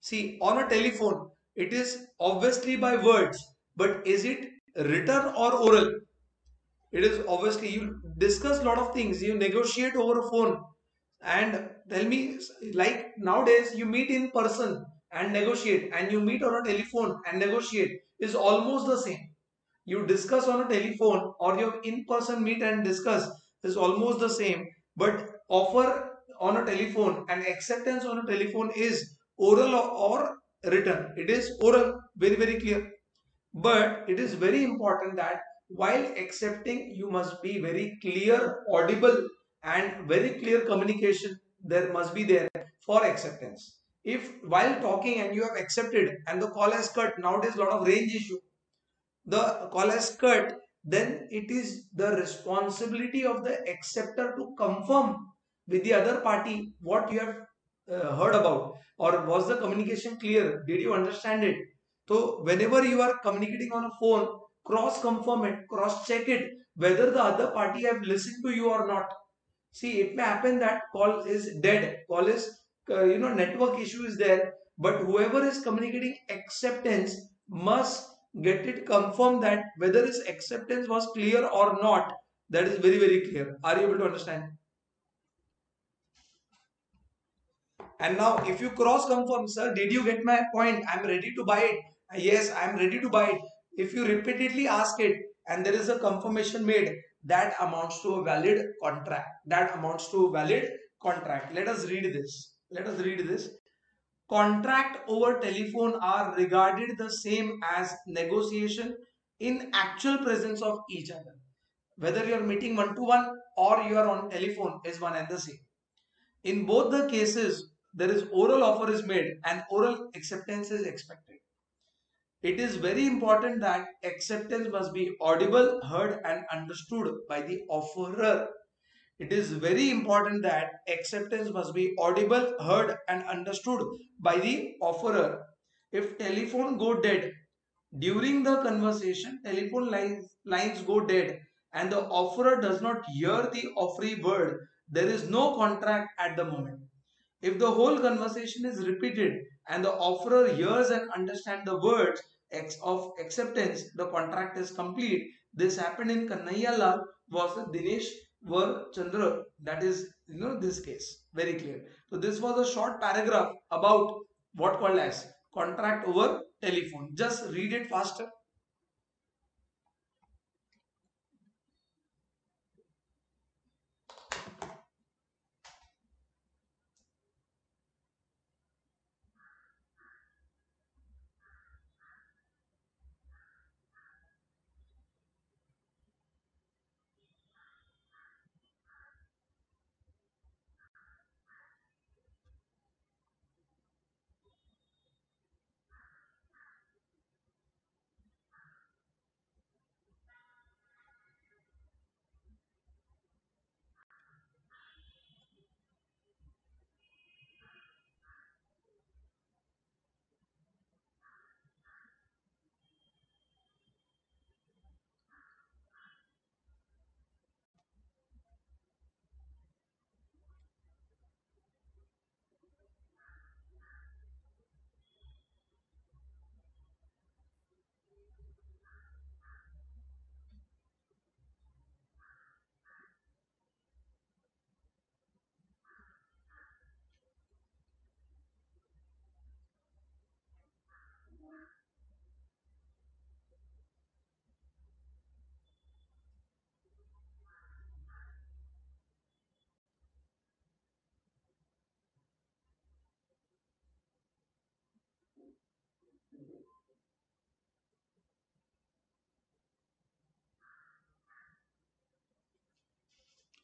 Speaker 1: See, on a telephone, it is obviously by words, but is it written or oral? It is obviously you discuss a lot of things, you negotiate over a phone. And tell me, like nowadays, you meet in person and negotiate, and you meet on a telephone and negotiate is almost the same. You discuss on a telephone or you in person meet and discuss is almost the same, but offer on a telephone and acceptance on a telephone is oral or written. It is oral, very, very clear. But it is very important that while accepting, you must be very clear, audible, and very clear communication. There must be there for acceptance. If while talking and you have accepted and the call has cut, nowadays a lot of range issue, the call has cut, then it is the responsibility of the acceptor to confirm with the other party what you have heard about, or was the communication clear, did you understand it. So whenever you are communicating on a phone, cross confirm it, cross check it, whether the other party have listened to you or not. See, it may happen that call is dead, call is, network issue is there, but whoever is communicating acceptance must get it confirmed that whether his acceptance was clear or not. That is very, very clear. Are you able to understand? And now, if you cross confirm, sir, did you get my point? I'm ready to buy it. Yes, I'm ready to buy it. If you repeatedly ask it and there is a confirmation made, that amounts to a valid contract. That amounts to a valid contract. Let us read this. Let us read this. Contract over telephone are regarded the same as negotiation in actual presence of each other. Whether you are meeting one to one or you are on telephone is one and the same. In both the cases, there is oral offer is made and oral acceptance is expected. It is very important that acceptance must be audible, heard and understood by the offerer. It is very important that acceptance must be audible, heard and understood by the offerer. If telephone go dead during the conversation, telephone lines go dead and the offerer does not hear the offeree word, there is no contract at the moment. If the whole conversation is repeated and the offerer hears and understands the words of acceptance, the contract is complete. This happened in Kanhaiya Lal versus Dinesh Var Chandra. That is, this case. Very clear. So this was a short paragraph about what called as contract over telephone. Just read it faster.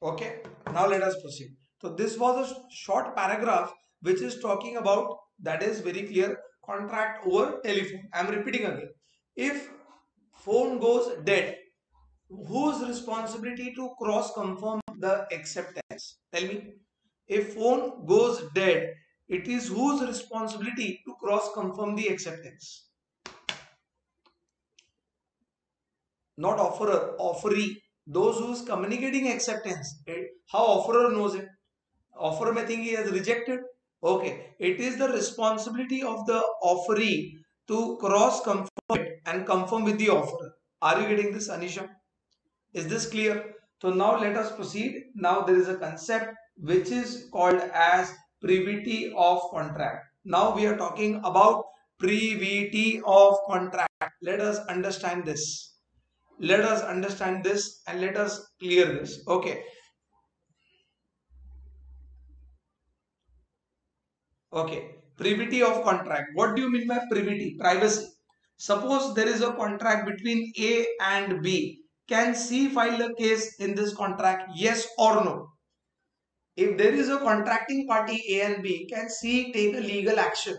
Speaker 1: Okay, now let us proceed. So this was a short paragraph which is talking about, that is very clear, contract over telephone. I am repeating again. If phone goes dead, whose responsibility to cross confirm the acceptance? Tell me. If phone goes dead, it is whose responsibility to cross confirm the acceptance? Not offerer, offeree. Those who's communicating acceptance. Right? How offerer knows it? Offer may think he has rejected. Okay, it is the responsibility of the offeree to cross confirm it and confirm with the offerer. Are you getting this, Anisha? Is this clear? So now let us proceed. Now there is a concept which is called as privity of contract. Now we are talking about privity of contract. Let us understand this. Let us understand this and let us clear this. Okay. Okay. Privity of contract. What do you mean by privity? Privacy. Suppose there is a contract between A and B. Can C file a case in this contract? Yes or no? If there is a contracting party A and B, can C take a legal action?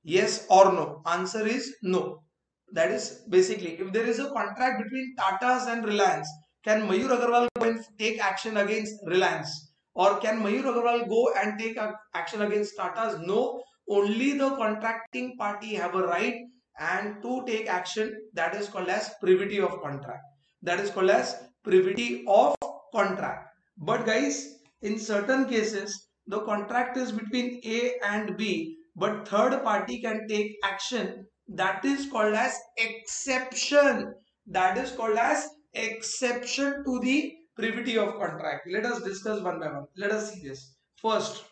Speaker 1: Yes or no? Answer is no. That is basically, if there is a contract between Tata's and Reliance, can Mayur Agarwal go and take action against Reliance? Or can Mayur Agarwal go and take action against Tata's? No. Only the contracting party have a right and to take action, that is called as privity of contract. That is called as privity of contract. But guys, in certain cases, the contract is between A and B, but third party can take action. That is called as exception. That is called as exception to the privity of contract. Let us discuss one by one. Let us see this. First,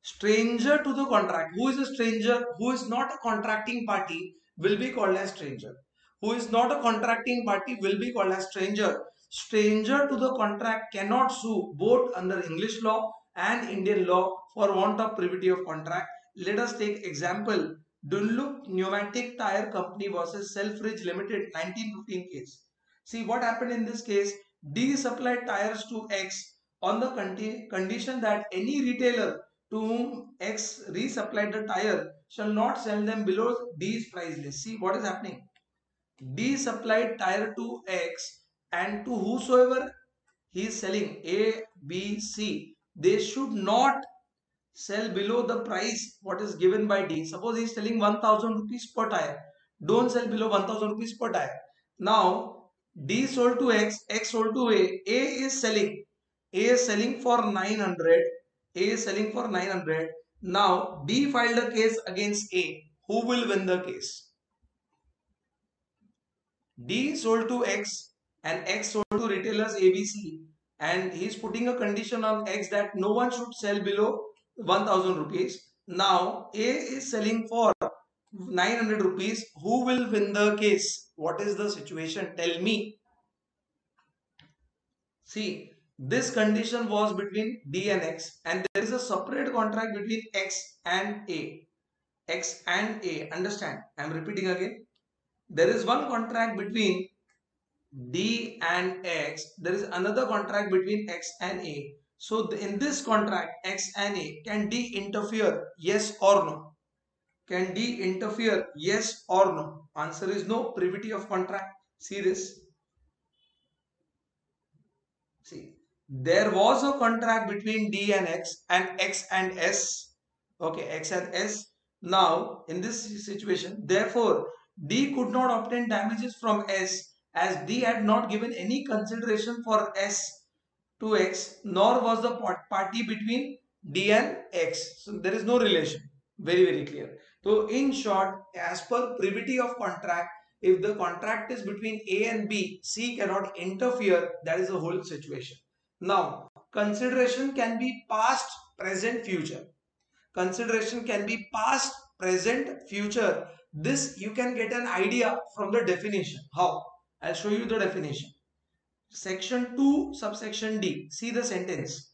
Speaker 1: stranger to the contract. Who is a stranger? Who is not a contracting party will be called as stranger. Who is not a contracting party will be called as stranger. Stranger to the contract cannot sue both under English law and Indian law for want of privity of contract. Let us take example. Dunlop Pneumatic Tire Company versus Selfridge Limited 1915 case. See what happened in this case. D supplied tires to X on the condition that any retailer to whom X resupplied the tire shall not sell them below D's price list. See what is happening. D supplied tire to X, and to whosoever he is selling A, B, C, they should not sell below the price what is given by D. Suppose he is selling 1000 rupees per tire. Don't sell below 1000 rupees per tire. Now D sold to X, X sold to A. A is selling. A is selling for 900. A is selling for 900. Now D filed a case against A. Who will win the case? D sold to X and X sold to retailers ABC, and he is putting a condition on X that no one should sell below 1000 rupees. Now A is selling for 900 rupees. Who will win the case? What is the situation? Tell me. See, this condition was between D and X, and there is a separate contract between X and A. X and A. Understand? I am repeating again. There is one contract between D and X. There is another contract between X and A. So in this contract, X and A, can D interfere? Yes or no? Can D interfere? Yes or no? Answer is no. Privity of contract. See this. See, there was a contract between D and X and S. Okay, X and S. Now, in this situation, therefore, D could not obtain damages from S as D had not given any consideration for S to X, nor was the party between D and X. So, there is no relation. Very, very clear. So, in short, as per privity of contract, if the contract is between A and B, C cannot interfere. That is the whole situation. Now, consideration can be past, present, future. Consideration can be past, present, future. This you can get an idea from the definition. How? I'll show you the definition. Section 2, subsection D. See the sentence.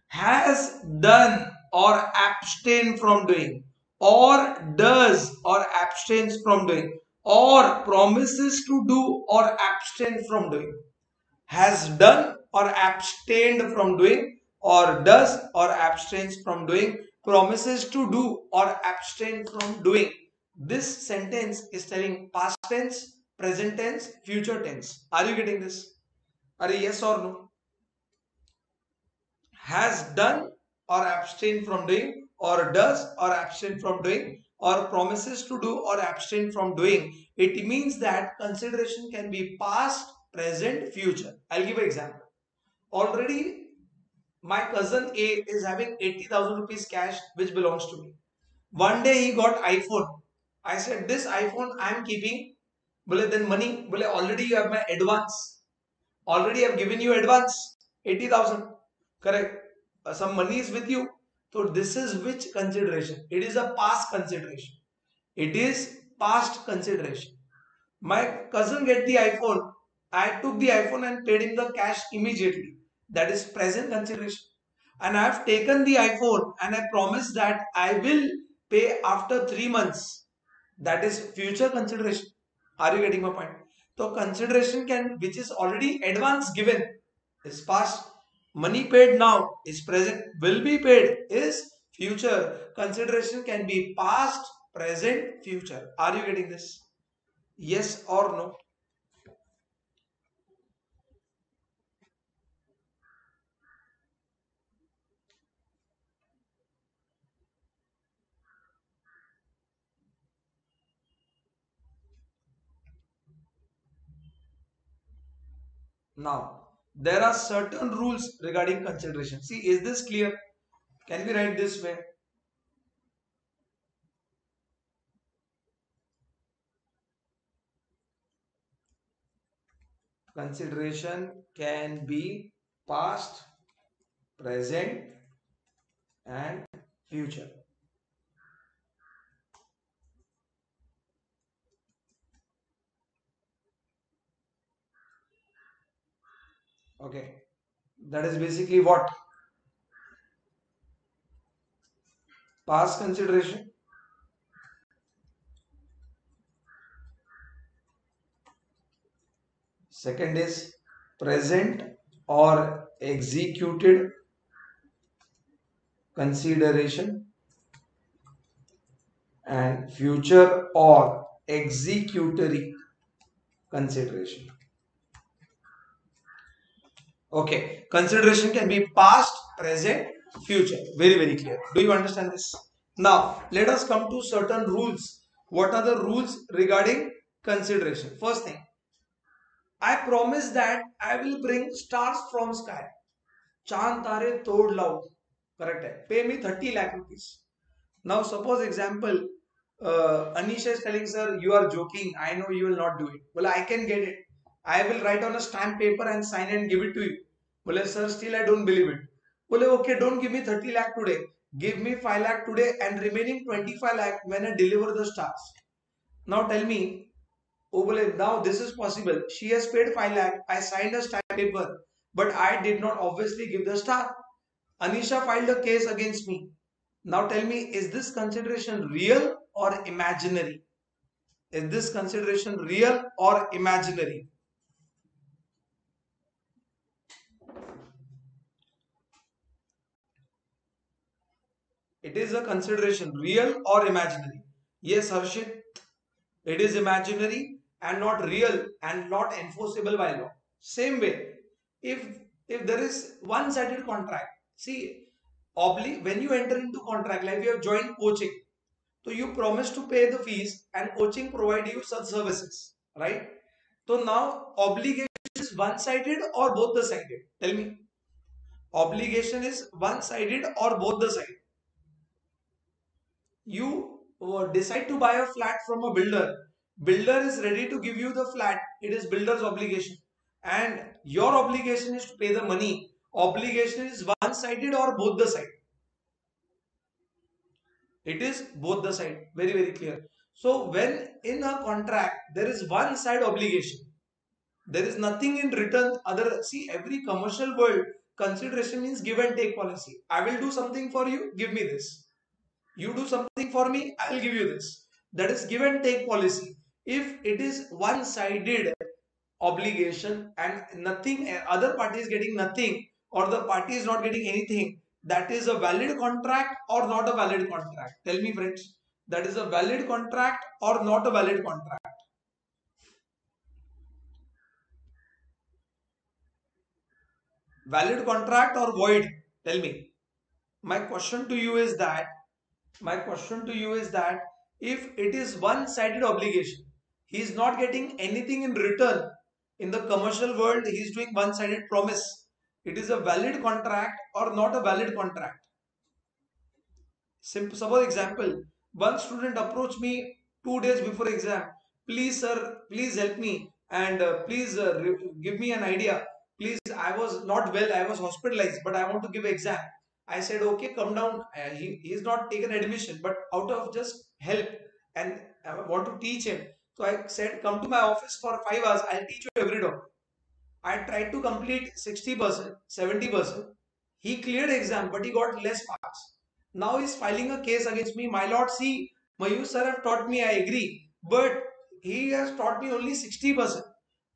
Speaker 1: Has done or abstain from doing, or does or abstains from doing, or promises to do or abstain from doing. Has done or abstained from doing, or does or abstains from doing, promises to do or abstain from doing. This sentence is telling past tense, present tense, future tense. Are you getting this? Are you yes or no? Has done or abstain from doing, or does or abstain from doing, or promises to do or abstain from doing. It means that consideration can be past, present, future. I'll give an example. Already my cousin A is having 80,000 rupees cash which belongs to me. One day he got iPhone. I said, this iPhone I am keeping. Bole, then money. Bole, already you have my advance. Already I have given you advance 80,000. Correct. Some money is with you. So this is which consideration? It is a past consideration. It is past consideration. My cousin get the iPhone. I took the iPhone and paid him the cash immediately. That is present consideration. And I have taken the iPhone and I promised that I will pay after 3 months. That is future consideration. Are you getting my point? So consideration can, which is already advance given, is past. Money paid now is present. Will be paid is future. Consideration can be past, present, future. Are you getting this? Yes or no? Now, there are certain rules regarding consideration. See, is this clear? Can we write this way? Consideration can be past, present, and future. Okay. That is basically what? Past consideration. Second is present or executed consideration, and future or executory consideration. Okay, consideration can be past, present, future. Very, very clear. Do you understand this? Now, let us come to certain rules. What are the rules regarding consideration? First thing, I promise that I will bring stars from sky. Chand tare tod lao. Correct hai. Pay me 30 lakh rupees. Now, suppose example, Anisha is telling, sir, you are joking. I know you will not do it. Well, I can get it. I will write on a stamp paper and sign and give it to you. Well, sir, still I don't believe it. Well, okay, don't give me 30 lakh today. Give me 5 lakh today and remaining 25 lakh when I deliver the stars. Now tell me, oh, well, now this is possible. She has paid 5 lakh. I signed a stamp paper, but I did not obviously give the star. Anisha filed a case against me. Now tell me, is this consideration real or imaginary? Is this consideration real or imaginary? It is a consideration, real or imaginary? Yes, Harshit, it is imaginary and not real and not enforceable by law. Same way, if if there is one-sided contract, see, when you enter into contract, like you have joined coaching, so you promise to pay the fees and coaching provide you such services, right? So now obligation is one-sided or both the sided? Tell me. Obligation is one-sided or both the side? You decide to buy a flat from a builder. Builder is ready to give you the flat. It is builder's obligation. And your obligation is to pay the money. Obligation is one-sided or both the side? It is both the side. Very, very clear. So when in a contract, there is one side obligation. There is nothing in return other. See, every commercial world, consideration means give and take policy. I will do something for you, give me this. You do something for me, I will give you this. That is give and take policy. If it is one sided obligation and nothing, other party is getting nothing or the party is not getting anything, that is a valid contract or not a valid contract? Tell me, friends, that is a valid contract or not a valid contract? Valid contract or void? Tell me. My question to you is that, my question to you is that if it is one sided obligation, he is not getting anything in return. In the commercial world, he is doing one sided promise. It is a valid contract or not a valid contract? Simple. Suppose example, one student approached me 2 days before exam. Please, sir, please help me and please give me an idea. Please, I was not well. I was hospitalized, but I want to give exam. I said, okay, come down. He is not taken admission, but out of just help and I want to teach him. So I said, come to my office for 5 hours. I'll teach you every day. I tried to complete 60%, 70%. He cleared exam, but he got less marks. Now he's filing a case against me. My lord, see, Mayur sir have taught me, I agree, but he has taught me only 60%.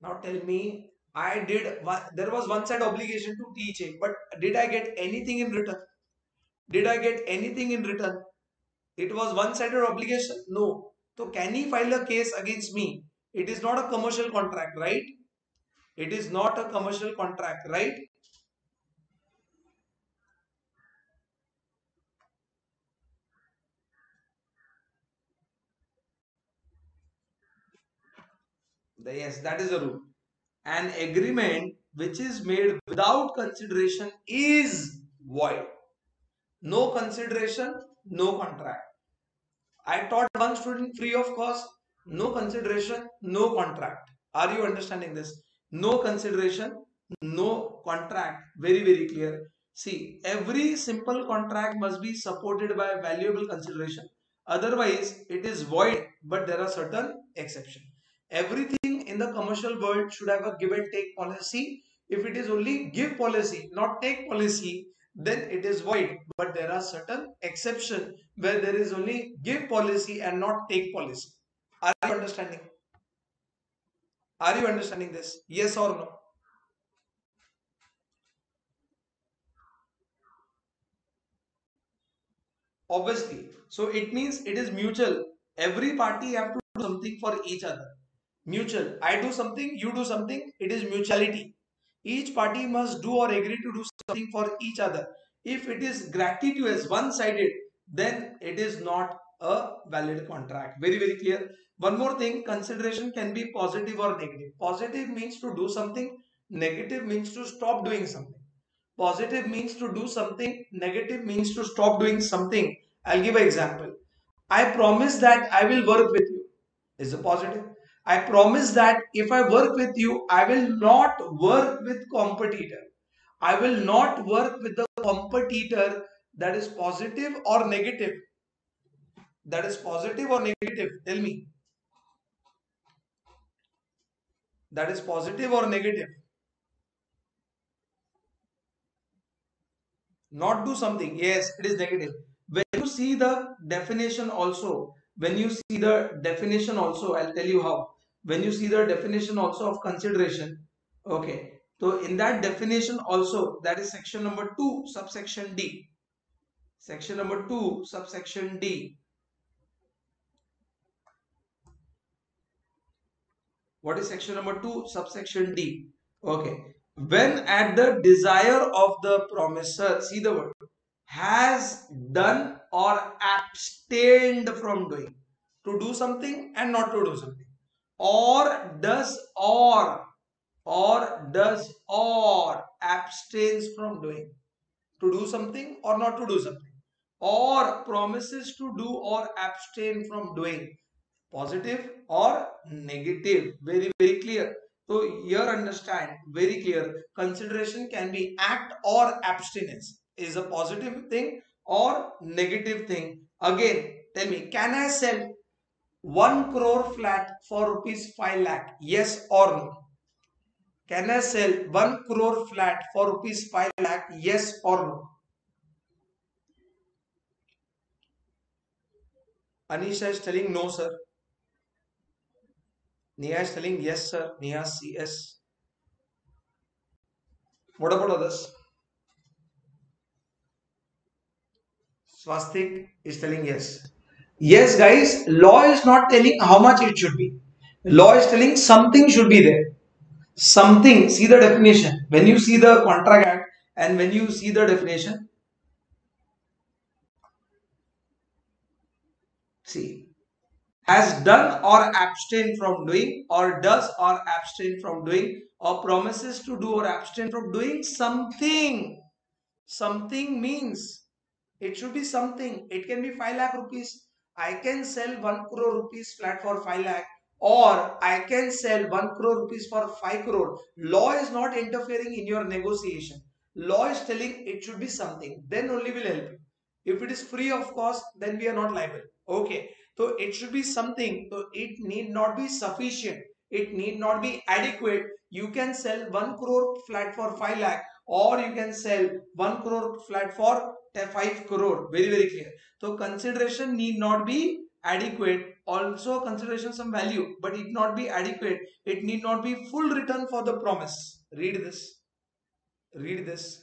Speaker 1: Now tell me, there was one side obligation to teach him, but did I get anything in return? Did I get anything in return? It was one-sided obligation? No. So can he file a case against me? It is not a commercial contract, right? It is not a commercial contract, right? Yes, that is the rule. An agreement which is made without consideration is void. No consideration, no contract. I taught one student free of cost, no consideration, no contract. Are you understanding this? No consideration, no contract. Very, very clear. See, every simple contract must be supported by valuable consideration. Otherwise, it is void, but there are certain exceptions. Everything in the commercial world should have a give and take policy. If it is only give policy, not take policy, then it is void. But there are certain exceptions where there is only give policy and not take policy. Are you understanding? Are you understanding this? Yes or no? Obviously. So it means it is mutual. Every party have to do something for each other. Mutual. I do something, you do something. It is mutuality. Each party must do or agree to do something for each other. If it is gratuitous, one-sided, then it is not a valid contract. Very, very clear. One more thing, consideration can be positive or negative. Positive means to do something. Negative means to stop doing something. Positive means to do something. Negative means to stop doing something. I'll give an example. I promise that I will work with you. Is a positive. I promise that if I work with you, I will not work with competitor. I will not work with the competitor. That is positive or negative. That is positive or negative. Tell me. That is positive or negative. Not do something. Yes, it is negative. When you see the definition also, I'll tell you how. When you see the definition also of consideration, okay. So in that definition also, that is section number 2, subsection D. Section number 2, subsection D. What is section number 2, subsection D? Okay. When at the desire of the promisor, see the word, has done or abstained from doing. To do something and not to do something. Or does or abstains from doing. To do something or not to do something. Or promises to do or abstain from doing. Positive or negative. Very, very clear. So here understand, very clear, consideration can be act or abstinence. Is a positive thing or negative thing. Again, tell me, can I sell 1 crore flat for rupees 5 lakh? Yes or no? Can I sell 1 crore flat for rupees 5 lakh? Yes or no? Anisha is telling no, sir. Neha is telling yes, sir. Neha CS. What about others? Swastik is telling yes. Yes, guys, law is not telling how much it should be. Law is telling something should be there. Something, see the definition. When you see the contract act and when you see the definition, see, has done or abstain from doing, or does or abstain from doing, or promises to do or abstain from doing something. Something means it should be something. It can be 5 lakh rupees. I can sell 1 crore rupees flat for 5 lakh, or I can sell 1 crore rupees for 5 crore. Law is not interfering in your negotiation. Law is telling it should be something. Then only will help you. If it is free of cost, then we are not liable. Okay. So it should be something. So it need not be sufficient. It need not be adequate. You can sell 1 crore flat for 5 lakh, or you can sell 1 crore flat for 5 crore. Very, very clear. So consideration need not be adequate. Also consideration some value, but it not be adequate. It need not be full return for the promise. Read this. Read this.